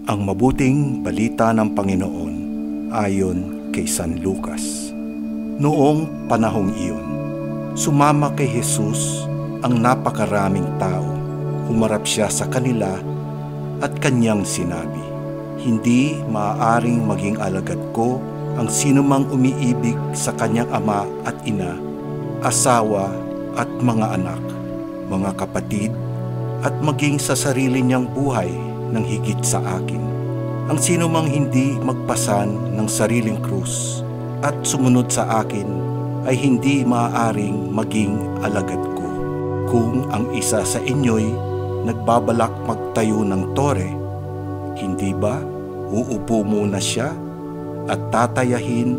Ang mabuting balita ng Panginoon ayon kay San Lucas. Noong panahong iyon, sumama kay Jesus ang napakaraming tao. Humarap siya sa kanila at kanyang sinabi, "Hindi maaaring maging alagad ko ang sinumang umiibig sa kanyang ama at ina, asawa at mga anak, mga kapatid, at maging sa sarili niyang buhay ng higit sa akin. Ang sinumang hindi magpasan ng sariling krus at sumunod sa akin ay hindi maaaring maging alagad ko. Kung ang isa sa inyo'y nagbabalak magtayo ng tore, hindi ba uupo muna siya at tatayahin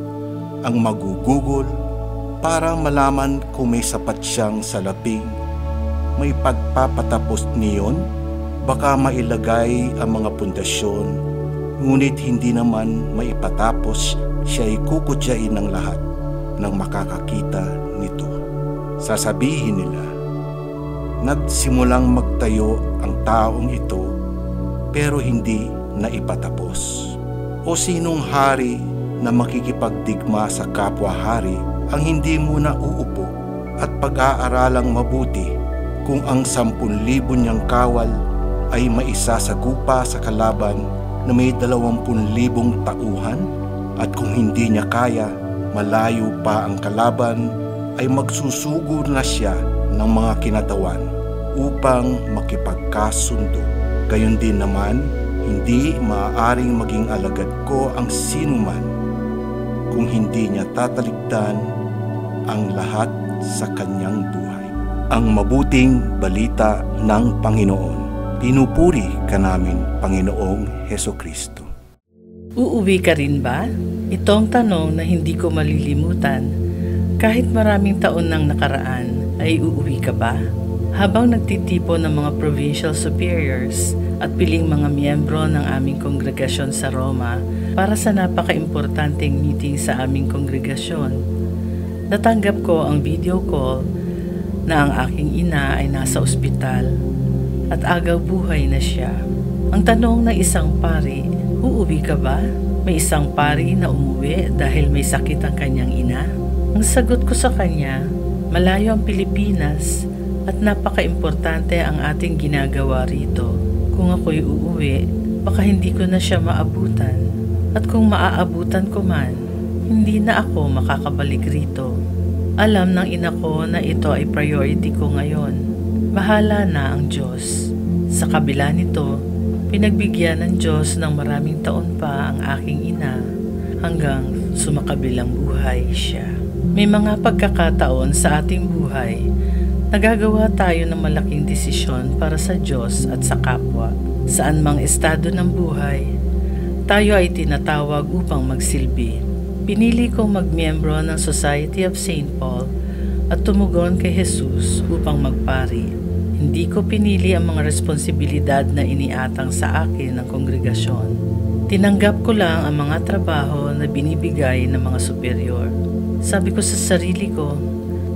ang magugugol para malaman kung may sapat siyang salaping may pagpapatapos niyon? Baka mailagay ang mga pundasyon, ngunit hindi naman maipatapos, siya'y kukutyain ng lahat ng makakakita nito. Sasabihin nila, nagsimulang magtayo ang taong ito, pero hindi naipatapos. O sinong hari na makikipagdigma sa kapwa-hari ang hindi muna uupo at pag-aaralang mabuti kung ang 10,000 niyang kawal ay maisasagupa sa kalaban na may 20,000 tauhan, at kung hindi niya kaya, malayo pa ang kalaban, ay magsusugo na siya ng mga kinatawan upang makipagkasundo. Gayon din naman, hindi maaaring maging alagad ko ang sinuman kung hindi niya tatalikdan ang lahat sa kanyang buhay." Ang mabuting balita ng Panginoon. Pinupuri ka namin, Panginoong Hesukristo. Uuwi ka rin ba? Ito ang tanong na hindi ko malilimutan. Kahit maraming taon nang nakaraan, ay uuwi ka ba? Habang nagtitipon ng mga provincial superiors at piling mga miyembro ng aming kongregasyon sa Roma para sa napaka-importanteng meeting sa aming kongregasyon, natanggap ko ang video call na ang aking ina ay nasa ospital at agaw buhay na siya. Ang tanong ng isang pari, uuwi ka ba? May isang pari na umuwi dahil may sakit ang kanyang ina? Ang sagot ko sa kanya, malayo ang Pilipinas at napaka-importante ang ating ginagawa rito. Kung ako'y uuwi, baka hindi ko na siya maabutan. At kung maaabutan ko man, hindi na ako makakabalik rito. Alam ng ina ko na ito ay priority ko ngayon. Bahala na ang Diyos. Sa kabila nito, pinagbigyan ng Diyos ng maraming taon pa ang aking ina hanggang sumakabilang buhay siya. May mga pagkakataon sa ating buhay, nagagawa tayo ng malaking desisyon para sa Diyos at sa kapwa. Saan mang estado ng buhay, tayo ay tinatawag upang magsilbi. Pinili kong magmiyembro ng Society of St. Paul at tumugon kay Jesus upang magpari. Hindi ko pinili ang mga responsibilidad na iniatang sa akin ng kongregasyon. Tinanggap ko lang ang mga trabaho na binibigay ng mga superior. Sabi ko sa sarili ko,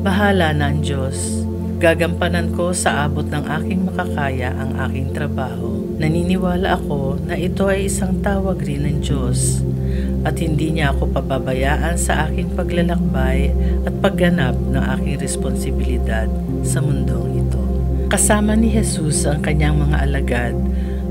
bahala na ang Diyos. Gagampanan ko sa abot ng aking makakaya ang aking trabaho. Naniniwala ako na ito ay isang tawag rin ng Diyos at hindi niya ako pababayaan sa aking paglalakbay at pagganap ng aking responsibilidad sa mundong ito. Kasama ni Jesus ang kanyang mga alagad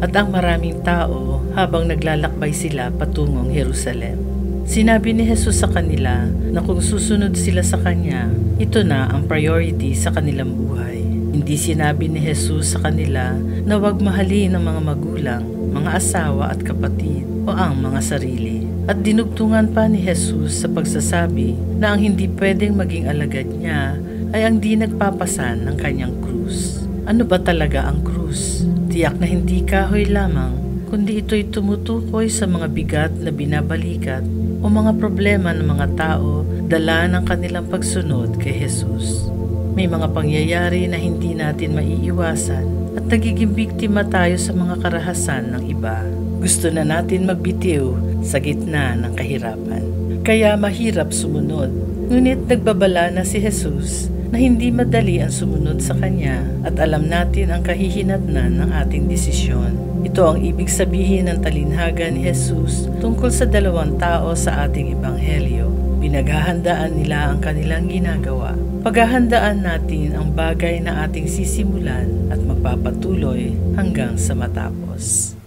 at ang maraming tao habang naglalakbay sila patungong Jerusalem. Sinabi ni Jesus sa kanila na kung susunod sila sa kanya, ito na ang priority sa kanilang buhay. Hindi sinabi ni Jesus sa kanila na huwag mahalin ang mga magulang, mga asawa at kapatid o ang mga sarili. At dinugtungan pa ni Jesus sa pagsasabi na ang hindi pwedeng maging alagad niya ay ang di nagpapasan ng kanyang krus. Ano ba talaga ang krus? Tiyak na hindi kahoy lamang, kundi ito'y tumutukoy sa mga bigat na binabalikat o mga problema ng mga tao dala ng kanilang pagsunod kay Jesus. May mga pangyayari na hindi natin maiiwasan at nagiging biktima tayo sa mga karahasan ng iba. Gusto na natin magbitiw sa gitna ng kahirapan. Kaya mahirap sumunod. Ngunit nagbabala na si Jesus na hindi madali ang sumunod sa Kanya at alam natin ang kahihinatnan ng ating desisyon. Ito ang ibig sabihin ng talinhaga ni Jesus tungkol sa dalawang tao sa ating ebanghelyo. Pinaghahandaan nila ang kanilang ginagawa. Paghahandaan natin ang bagay na ating sisimulan at magpapatuloy hanggang sa matapos.